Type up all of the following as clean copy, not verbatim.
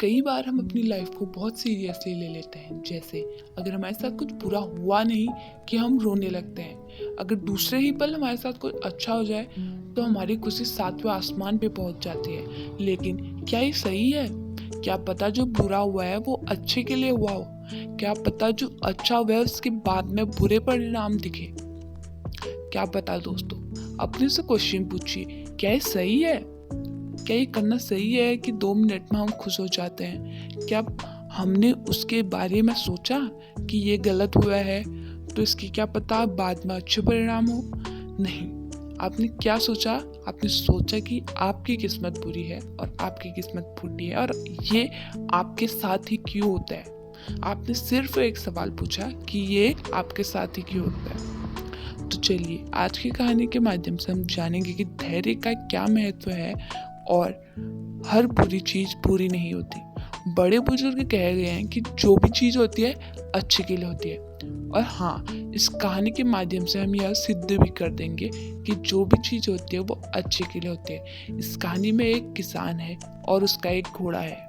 कई बार हम अपनी लाइफ को बहुत सीरियसली ले लेते हैं। जैसे अगर हमारे साथ कुछ बुरा हुआ नहीं कि हम रोने लगते हैं। अगर दूसरे ही पल हमारे साथ कुछ अच्छा हो जाए तो हमारी खुशी सातवें आसमान पे पहुंच जाती है। लेकिन क्या ये सही है? क्या पता जो बुरा हुआ है वो अच्छे के लिए हुआ हो? क्या पता जो अच्छा हुआ है उसके बाद में बुरे परिणाम दिखे? क्या पता दोस्तों, अपने से क्वेश्चन पूछिए, क्या ये सही है? क्या ये करना सही है कि 2 मिनट में हम खुश हो जाते हैं? क्या हमने उसके बारे में सोचा कि ये गलत हुआ है तो इसकी क्या पता बाद में अच्छे परिणाम हो? नहीं। आपने क्या सोचा? आपने सोचा कि आपकी किस्मत बुरी है और आपकी किस्मत फूटी है और ये आपके साथ ही क्यों होता है। आपने सिर्फ एक सवाल पूछा कि ये आपके साथ ही क्यों होता है। तो चलिए आज की कहानी के माध्यम से हम जानेंगे कि धैर्य का क्या महत्व है और हर बुरी चीज बुरी नहीं होती। बड़े बुजुर्ग कह गए हैं कि जो भी चीज होती है अच्छे के लिए होती है। और हाँ, इस कहानी के माध्यम से हम यह सिद्ध भी कर देंगे कि जो भी चीज होती है वो अच्छे के लिए होती है। इस कहानी में एक किसान है और उसका एक घोड़ा है।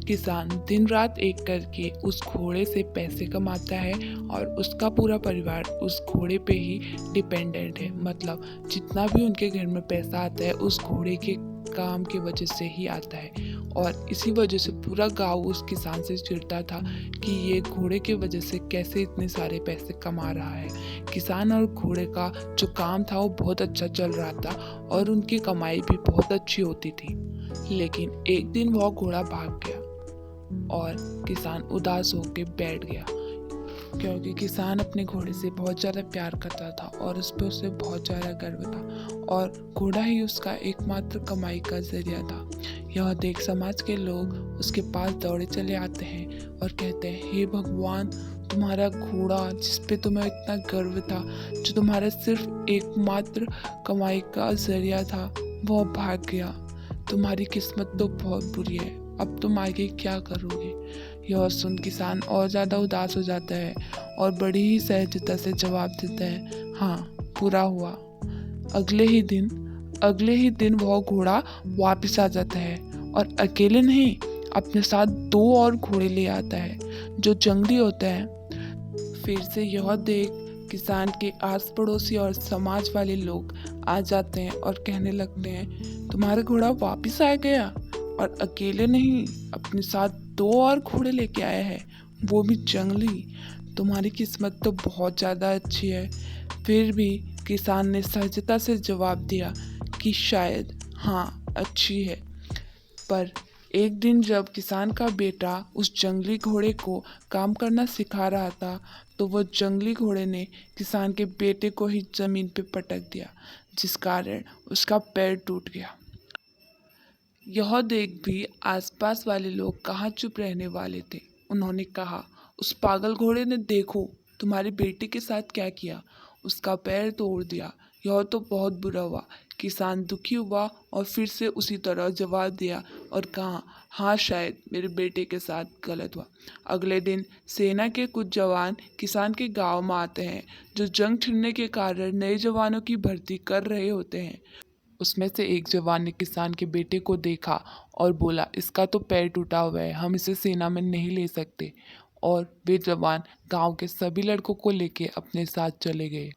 किसान दिन रात एक करके उस घोड़े से पैसे कमाता है और उसका पूरा परिवार उस घोड़े पे ही डिपेंडेंट है। मतलब जितना भी उनके घर में पैसा आता है उस घोड़े के काम की वजह से ही आता है। और इसी वजह से पूरा गांव उस किसान से चिढ़ता था कि ये घोड़े की वजह से कैसे इतने सारे पैसे कमा रहा है। किसान और घोड़े का जो काम था वो बहुत अच्छा चल रहा था और उनकी कमाई भी बहुत अच्छी होती थी। लेकिन एक दिन वह घोड़ा भाग गया और किसान उदास होकर बैठ गया, क्योंकि किसान अपने घोड़े से बहुत ज़्यादा प्यार करता था और उस पर उसे बहुत ज़्यादा गर्व था और घोड़ा ही उसका एकमात्र कमाई का जरिया था। यह देख समाज के लोग उसके पास दौड़े चले आते हैं और कहते हैं, हे भगवान, तुम्हारा घोड़ा जिस पे तुम्हें इतना गर्व था, जो तुम्हारा सिर्फ एकमात्र कमाई का जरिया था, वह भाग गया। तुम्हारी किस्मत तो बहुत बुरी है, अब तुम आगे क्या करोगे? यह सुन किसान और ज़्यादा उदास हो जाता है और बड़ी ही सहजता से जवाब देता है, हाँ, पूरा हुआ। अगले ही दिन वह घोड़ा वापस आ जाता है और अकेले नहीं, अपने साथ 2 और घोड़े ले आता है जो जंगली होते हैं। फिर से यह देख किसान के आस पड़ोसी और समाज वाले लोग आ जाते हैं और कहने लगते हैं, तुम्हारा घोड़ा वापस आ गया और अकेले नहीं, अपने साथ 2 और घोड़े लेके आया है, वो भी जंगली। तुम्हारी किस्मत तो बहुत ज़्यादा अच्छी है। फिर भी किसान ने सहजता से जवाब दिया कि शायद हाँ, अच्छी है। पर एक दिन जब किसान का बेटा उस जंगली घोड़े को काम करना सिखा रहा था तो वो जंगली घोड़े ने किसान के बेटे को ही जमीन पे पटक दिया, जिस कारण उसका पैर टूट गया। यह देख भी आसपास वाले लोग कहाँ चुप रहने वाले थे। उन्होंने कहा, उस पागल घोड़े ने देखो तुम्हारे बेटे के साथ क्या किया, उसका पैर तोड़ दिया, यह तो बहुत बुरा हुआ। किसान दुखी हुआ और फिर से उसी तरह जवाब दिया और कहा, हाँ, शायद मेरे बेटे के साथ गलत हुआ। अगले दिन सेना के कुछ जवान किसान के गांव में आते हैं, जो जंग छिड़ने के कारण नए जवानों की भर्ती कर रहे होते हैं। उसमें से एक जवान ने किसान के बेटे को देखा और बोला, इसका तो पैर टूटा हुआ है, हम इसे सेना में नहीं ले सकते। और वे जवान गांव के सभी लड़कों को लेके अपने साथ चले गए।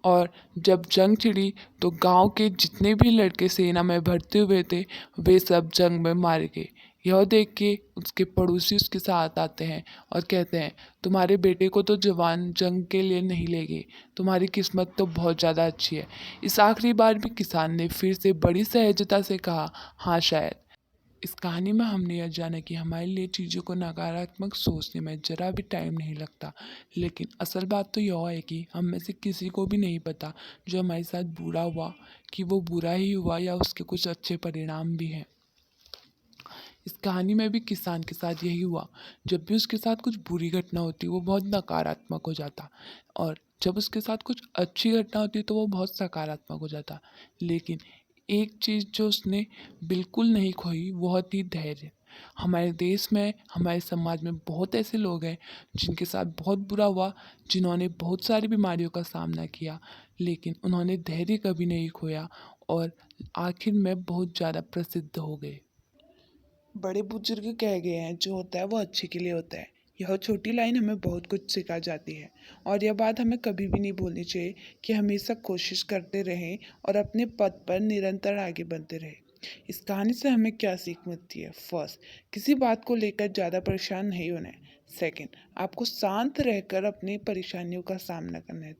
और जब जंग छिड़ी तो गांव के जितने भी लड़के सेना में भर्ती हुए थे वे सब जंग में मारे गए। यह देख के उसके पड़ोसी उसके साथ आते हैं और कहते हैं, तुम्हारे बेटे को तो जवान जंग के लिए नहीं ले गए, तुम्हारी किस्मत तो बहुत ज़्यादा अच्छी है। इस आखिरी बार भी किसान ने फिर से बड़ी सहजता से कहा, हाँ, शायद। इस कहानी में हमने यह जाना कि हमारे लिए चीज़ों को नकारात्मक सोचने में ज़रा भी टाइम नहीं लगता। लेकिन असल बात तो यह है कि हम में से किसी को भी नहीं पता जो हमारे साथ बुरा हुआ कि वो बुरा ही हुआ या उसके कुछ अच्छे परिणाम भी हैं। इस कहानी में भी किसान के साथ यही हुआ। जब भी उसके साथ कुछ बुरी घटना होती वो बहुत नकारात्मक हो जाता और जब उसके साथ कुछ अच्छी घटना होती तो वो बहुत सकारात्मक हो जाता। लेकिन एक चीज़ जो उसने बिल्कुल नहीं खोई वह थी धैर्य। हमारे देश में, हमारे समाज में बहुत ऐसे लोग हैं जिनके साथ बहुत बुरा हुआ, जिन्होंने बहुत सारी बीमारियों का सामना किया, लेकिन उन्होंने धैर्य कभी नहीं खोया और आखिर में बहुत ज़्यादा प्रसिद्ध हो गए। बड़े बुजुर्ग कह गए हैं, जो होता है वो अच्छे के लिए होता है। यह छोटी लाइन हमें बहुत कुछ सिखा जाती है और यह बात हमें कभी भी नहीं भूलनी चाहिए कि हमेशा कोशिश करते रहें और अपने पथ पर निरंतर आगे बढ़ते रहें। इस कहानी से हमें क्या सीख मिलती है? फर्स्ट, किसी बात को लेकर ज़्यादा परेशान नहीं होना है। सेकंड, आपको शांत रहकर अपनी परेशानियों का सामना करना है।